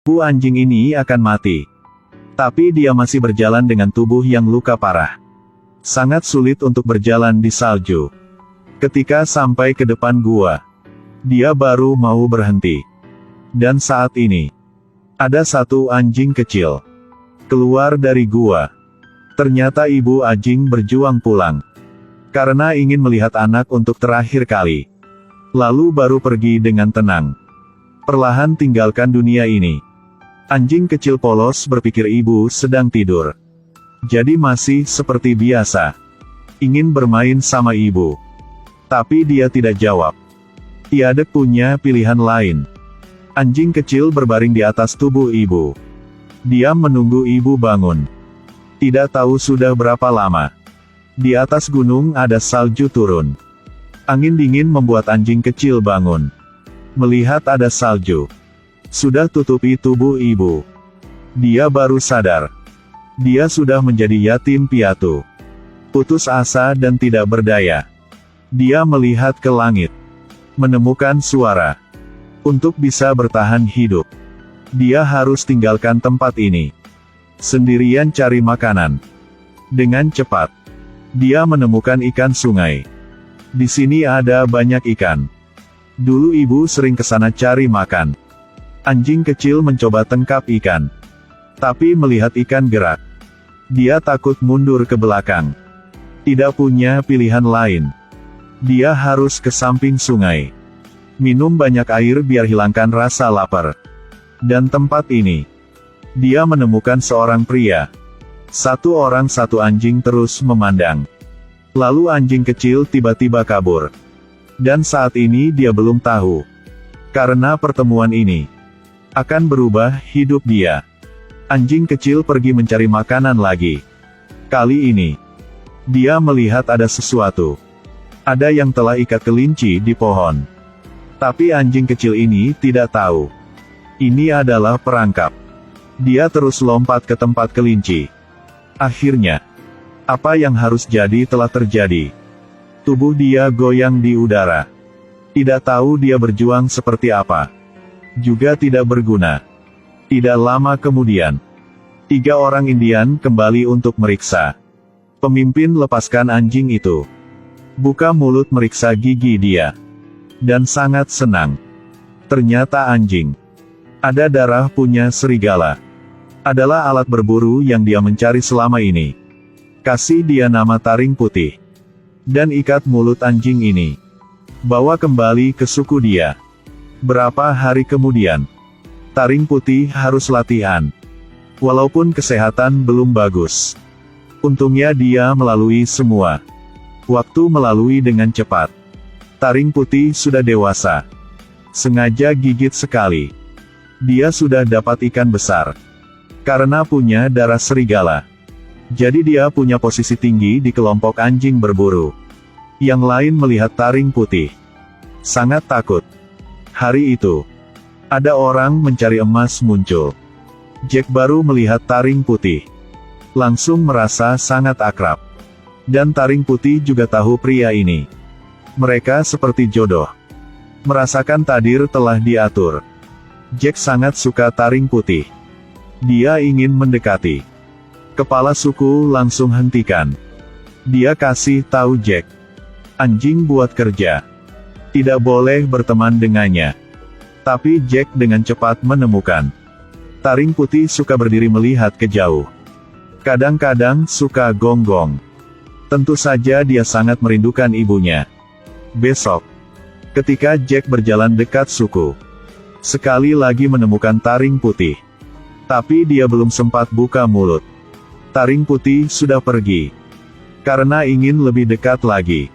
Anjing ini akan mati. Tapi dia masih berjalan dengan tubuh yang luka parah. Sangat sulit untuk berjalan di salju. Ketika sampai ke depan gua, dia baru mau berhenti. Dan saat ini, ada satu anjing kecil keluar dari gua. Ternyata ibu anjing berjuang pulang. Karena ingin melihat anak untuk terakhir kali. Lalu baru pergi dengan tenang. Perlahan tinggalkan dunia ini. Anjing kecil polos berpikir ibu sedang tidur. Jadi masih seperti biasa. Ingin bermain sama ibu. Tapi dia tidak jawab. Tiada punya pilihan lain. Anjing kecil berbaring di atas tubuh ibu. Dia menunggu ibu bangun. Tidak tahu sudah berapa lama. Di atas gunung ada salju turun. Angin dingin membuat anjing kecil bangun. Melihat ada salju sudah tutupi tubuh ibu. Dia baru sadar. Dia sudah menjadi yatim piatu. Putus asa dan tidak berdaya. Dia melihat ke langit. Menemukan suara. Untuk bisa bertahan hidup, dia harus tinggalkan tempat ini. Sendirian cari makanan. Dengan cepat, dia menemukan ikan sungai. Di sini ada banyak ikan. Dulu ibu sering ke sana cari makan. Anjing kecil mencoba tangkap ikan. Tapi melihat ikan gerak, dia takut mundur ke belakang. Tidak punya pilihan lain. Dia harus ke samping sungai. Minum banyak air biar hilangkan rasa lapar. Dan tempat ini, dia menemukan seorang pria. Satu orang satu anjing terus memandang. Lalu anjing kecil tiba-tiba kabur. Dan saat ini dia belum tahu. Karena pertemuan ini akan berubah hidup dia. Anjing kecil pergi mencari makanan lagi. Kali ini, dia melihat ada sesuatu. Ada yang telah ikat kelinci di pohon. Tapi anjing kecil ini tidak tahu. Ini adalah perangkap. Dia terus lompat ke tempat kelinci. Akhirnya, apa yang harus jadi telah terjadi. Tubuh dia goyang di udara. Tidak tahu dia berjuang seperti apa. Juga tidak berguna. Tidak lama kemudian, 3 orang Indian kembali untuk meriksa. Pemimpin lepaskan anjing itu. Buka mulut meriksa gigi dia. Dan sangat senang. Ternyata anjing ada darah punya serigala. Adalah alat berburu yang dia mencari selama ini. Kasih dia nama taring putih. Dan ikat mulut anjing ini. Bawa kembali ke suku dia. Berapa hari kemudian, taring putih harus latihan. Walaupun kesehatan belum bagus. Untungnya dia melalui semua. Waktu melalui dengan cepat. Taring putih sudah dewasa. Sengaja gigit sekali. Dia sudah dapat ikan besar. Karena punya darah serigala. Jadi dia punya posisi tinggi di kelompok anjing berburu. Yang lain melihat taring putih. Sangat takut. Hari itu, ada orang mencari emas muncul. Jack baru melihat taring putih. Langsung merasa sangat akrab. Dan taring putih juga tahu pria ini. Mereka seperti jodoh. Merasakan takdir telah diatur. Jack sangat suka taring putih. Dia ingin mendekati. Kepala suku langsung hentikan. Dia kasih tahu Jack. Anjing buat kerja. Tidak boleh berteman dengannya. Tapi Jack dengan cepat menemukan. Taring putih suka berdiri melihat ke jauh. Kadang-kadang suka gonggong. Tentu saja dia sangat merindukan ibunya. Besok, ketika Jack berjalan dekat suku, sekali lagi menemukan taring putih. Tapi dia belum sempat buka mulut. Taring putih sudah pergi. Karena ingin lebih dekat lagi.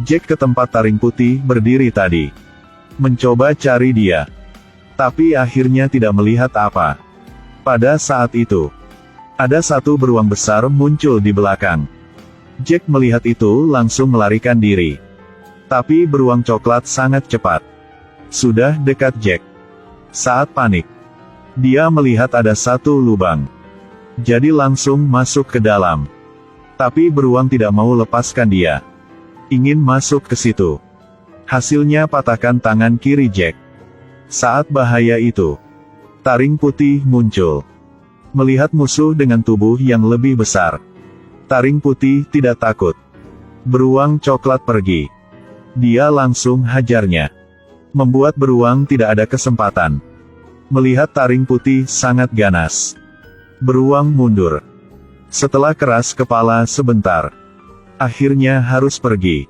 Jack ke tempat taring putih berdiri tadi. Mencoba cari dia. Tapi akhirnya tidak melihat apa. Pada saat itu, ada satu beruang besar muncul di belakang. Jack melihat itu langsung melarikan diri. Tapi beruang coklat sangat cepat. Sudah dekat Jack. Saat panik, dia melihat ada satu lubang. Jadi langsung masuk ke dalam. Tapi beruang tidak mau lepaskan dia. Ingin masuk ke situ. Hasilnya patahkan tangan kiri Jack. Saat bahaya itu, Taring putih muncul. Melihat musuh dengan tubuh yang lebih besar, taring putih tidak takut. Beruang coklat pergi. Dia langsung hajarnya, membuat beruang tidak ada kesempatan. Melihat taring putih sangat ganas, beruang mundur. Setelah keras kepala sebentar, akhirnya harus pergi.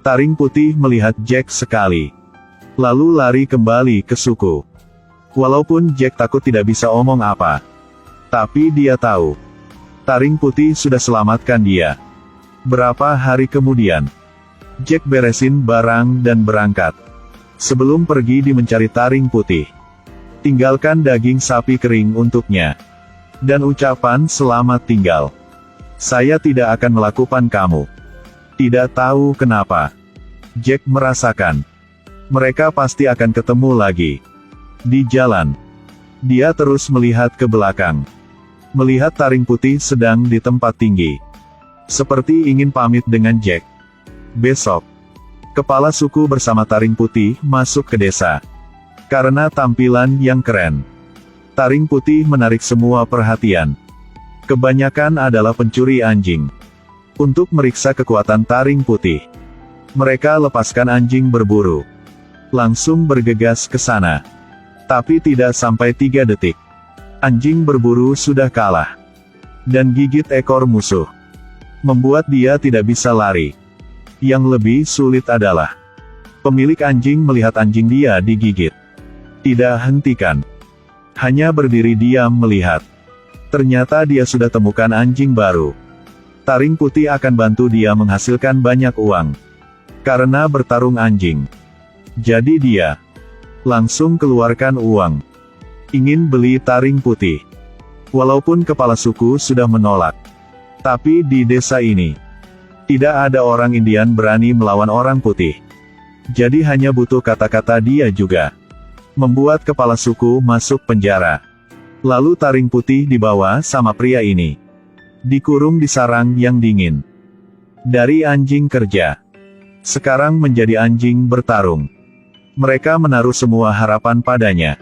Taring putih melihat Jack sekali, lalu lari kembali ke suku. Walaupun Jack takut tidak bisa omong apa, tapi dia tahu, taring putih sudah selamatkan dia. Berapa hari kemudian, Jack beresin barang dan berangkat. Sebelum pergi dia mencari taring putih. Tinggalkan daging sapi kering untuknya. Dan ucapan selamat tinggal. Saya tidak akan melakukan kamu. Tidak tahu kenapa, Jack merasakan, mereka pasti akan ketemu lagi. Di jalan, dia terus melihat ke belakang. Melihat taring putih sedang di tempat tinggi. Seperti ingin pamit dengan Jack. Besok, kepala suku bersama taring putih masuk ke desa. Karena tampilan yang keren, taring putih menarik semua perhatian. Kebanyakan adalah pencuri anjing. Untuk meriksa kekuatan taring putih, mereka lepaskan anjing berburu. Langsung bergegas ke sana. Tapi tidak sampai 3 detik, anjing berburu sudah kalah. Dan gigit ekor musuh, membuat dia tidak bisa lari. Yang lebih sulit adalah, pemilik anjing melihat anjing dia digigit. Tidak hentikan. Hanya berdiri diam melihat. Ternyata dia sudah temukan anjing baru. Taring putih akan bantu dia menghasilkan banyak uang. Karena bertarung anjing. Jadi dia langsung keluarkan uang. Ingin beli taring putih. Walaupun kepala suku sudah menolak. Tapi di desa ini, tidak ada orang Indian berani melawan orang putih. Jadi hanya butuh kata-kata dia juga. Membuat kepala suku masuk penjara. Lalu taring putih dibawa sama pria ini. Dikurung di sarang yang dingin. Dari anjing kerja, sekarang menjadi anjing bertarung. Mereka menaruh semua harapan padanya.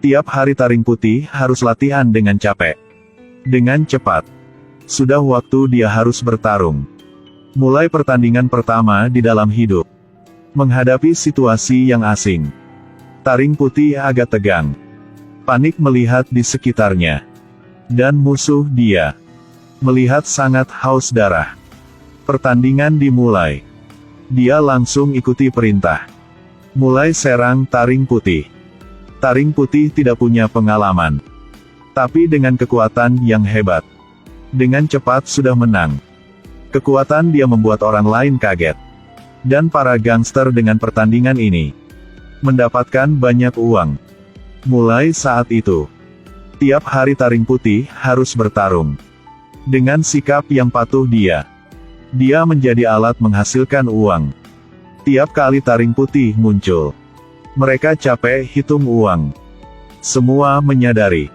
Tiap hari taring putih harus latihan dengan capek. Dengan cepat. Sudah waktu dia harus bertarung. Mulai pertandingan pertama di dalam hidup. Menghadapi situasi yang asing. Taring putih agak tegang. Panik melihat di sekitarnya. Dan musuh dia melihat sangat haus darah. Pertandingan dimulai. Dia langsung ikuti perintah. Mulai serang taring putih. Taring putih tidak punya pengalaman. Tapi dengan kekuatan yang hebat. Dengan cepat sudah menang. Kekuatan dia membuat orang lain kaget. Dan para gangster dengan pertandingan ini mendapatkan banyak uang. Mulai saat itu, tiap hari taring putih harus bertarung. Dengan sikap yang patuh dia menjadi alat menghasilkan uang. Tiap kali taring putih muncul, mereka capek hitung uang. Semua menyadari,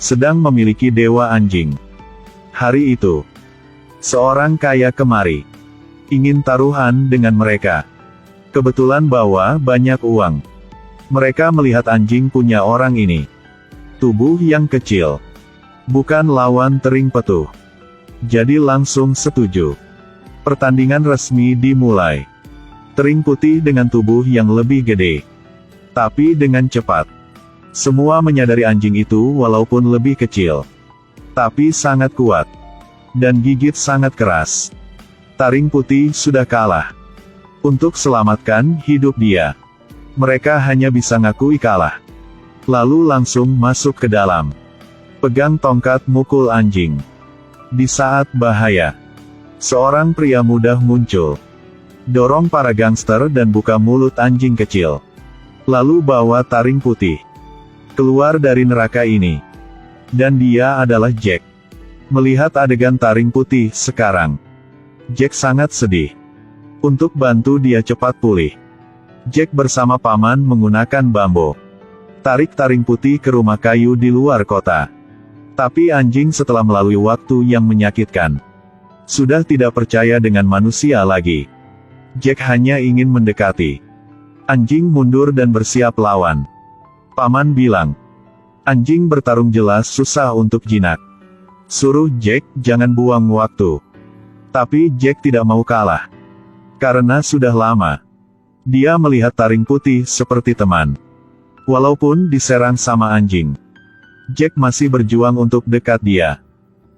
sedang memiliki dewa anjing. Hari itu, seorang kaya kemari, ingin taruhan dengan mereka. Kebetulan bawa banyak uang. Mereka melihat anjing punya orang ini. Tubuh yang kecil, bukan lawan tering petuh. Jadi langsung setuju. Pertandingan resmi dimulai. Tering putih dengan tubuh yang lebih gede. Tapi dengan cepat. Semua menyadari anjing itu walaupun lebih kecil. Tapi sangat kuat. Dan gigit sangat keras. Taring putih sudah kalah. Untuk selamatkan hidup dia, mereka hanya bisa ngakui kalah. Lalu langsung masuk ke dalam. Pegang tongkat mukul anjing. Di saat bahaya, seorang pria muda muncul. Dorong para gangster dan buka mulut anjing kecil. Lalu bawa taring putih keluar dari neraka ini. Dan dia adalah Jack. Melihat adegan taring putih sekarang, Jack sangat sedih. Untuk bantu dia cepat pulih, Jack bersama paman menggunakan bambu. Tarik taring putih ke rumah kayu di luar kota. Tapi anjing setelah melalui waktu yang menyakitkan, sudah tidak percaya dengan manusia lagi. Jack hanya ingin mendekati. Anjing mundur dan bersiap lawan. Paman bilang, Anjing bertarung jelas susah untuk jinak. Suruh Jack jangan buang waktu. Tapi Jack tidak mau kalah. Karena sudah lama dia melihat taring putih seperti teman. Walaupun diserang sama anjing, Jack masih berjuang untuk dekat dia.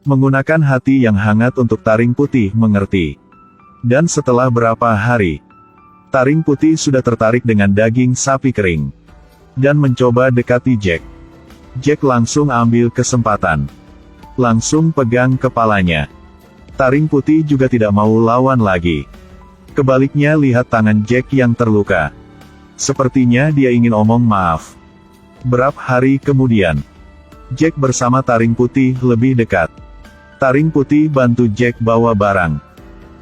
Menggunakan hati yang hangat untuk taring putih mengerti. Dan setelah berapa hari, taring putih sudah tertarik dengan daging sapi kering. Dan mencoba dekati Jack. Jack langsung ambil kesempatan. Langsung pegang kepalanya. Taring putih juga tidak mau lawan lagi. Kebaliknya lihat tangan Jack yang terluka. Sepertinya dia ingin omong maaf. Berapa hari kemudian, Jack bersama taring putih lebih dekat. Taring putih bantu Jack bawa barang.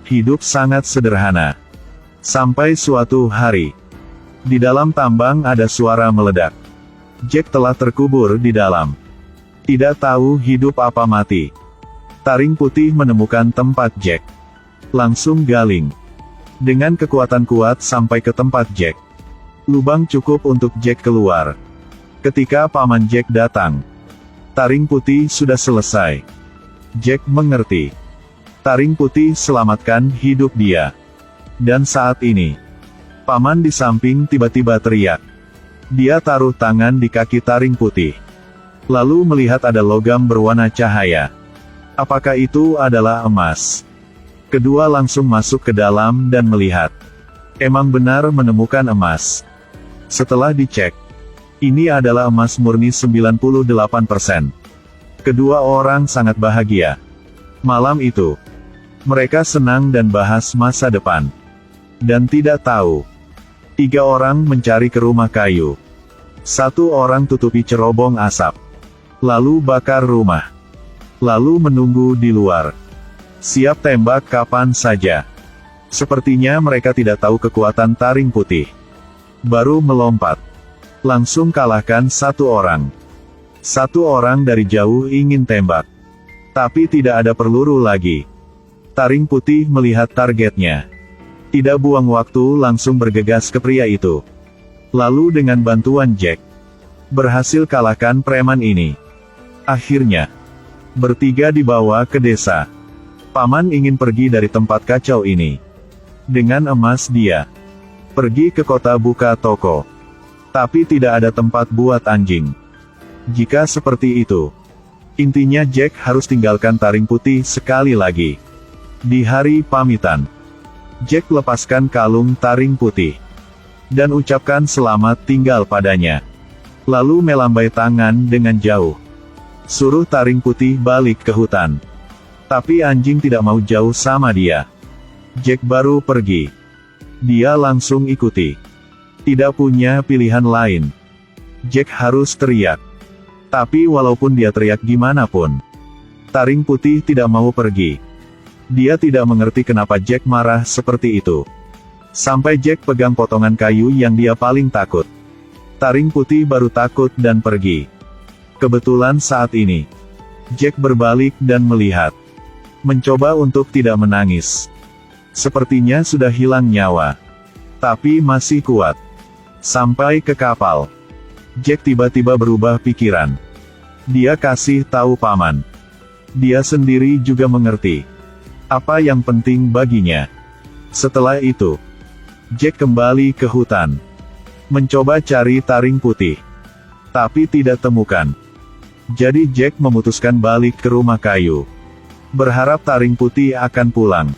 Hidup sangat sederhana. Sampai suatu hari, di dalam tambang ada suara meledak. Jack telah terkubur di dalam. Tidak tahu hidup apa mati. Taring putih menemukan tempat Jack. Langsung galing. Dengan kekuatan kuat sampai ke tempat Jack. Lubang cukup untuk Jack keluar. Ketika paman Jack datang, taring putih sudah selesai. Jack mengerti. Taring putih selamatkan hidup dia. Dan saat ini, paman di samping tiba-tiba teriak. Dia taruh tangan di kaki taring putih. Lalu melihat ada logam berwarna cahaya. Apakah itu adalah emas? Kedua langsung masuk ke dalam dan melihat. Emang benar menemukan emas. Setelah dicek, ini adalah emas murni 98%. Kedua orang sangat bahagia. Malam itu, mereka senang dan bahas masa depan. Dan tidak tahu, 3 orang mencari ke rumah kayu. 1 orang tutupi cerobong asap. Lalu bakar rumah. Lalu menunggu di luar. Siap tembak kapan saja. Sepertinya mereka tidak tahu kekuatan taring putih. Baru melompat. Langsung kalahkan 1 orang. 1 orang dari jauh ingin tembak. Tapi tidak ada peluru lagi. Taring putih melihat targetnya. Tidak buang waktu langsung bergegas ke pria itu. Lalu dengan bantuan Jack, berhasil kalahkan preman ini. Akhirnya, bertiga dibawa ke desa. Paman ingin pergi dari tempat kacau ini. Dengan emas dia pergi ke kota buka toko. Tapi tidak ada tempat buat anjing. Jika seperti itu, intinya Jack harus tinggalkan taring putih sekali lagi. Di hari pamitan, Jack lepaskan kalung taring putih. Dan ucapkan selamat tinggal padanya. Lalu melambai tangan dengan jauh. Suruh taring putih balik ke hutan. Tapi anjing tidak mau jauh sama dia. Jack baru pergi. Dia langsung ikuti. Tidak punya pilihan lain. Jack harus teriak. Tapi walaupun dia teriak gimana pun, taring putih tidak mau pergi. Dia tidak mengerti kenapa Jack marah seperti itu. Sampai Jack pegang potongan kayu yang dia paling takut. Taring putih baru takut dan pergi. Kebetulan saat ini, Jack berbalik dan melihat. Mencoba untuk tidak menangis. Sepertinya sudah hilang nyawa. Tapi masih kuat. Sampai ke kapal, Jack tiba-tiba berubah pikiran. Dia kasih tahu paman. Dia sendiri juga mengerti apa yang penting baginya. Setelah itu, Jack kembali ke hutan. Mencoba cari taring putih. Tapi tidak temukan. Jadi Jack memutuskan balik ke rumah kayu. Berharap taring putih akan pulang.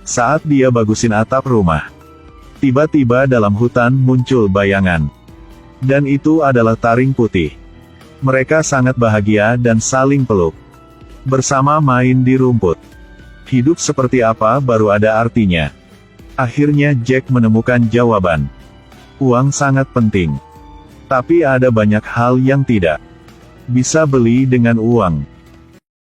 Saat dia bagusin atap rumah, tiba-tiba dalam hutan muncul bayangan. Dan itu adalah taring putih. Mereka sangat bahagia dan saling peluk. Bersama main di rumput. Hidup seperti apa baru ada artinya. Akhirnya Jack menemukan jawaban. Uang sangat penting. Tapi ada banyak hal yang tidak bisa beli dengan uang.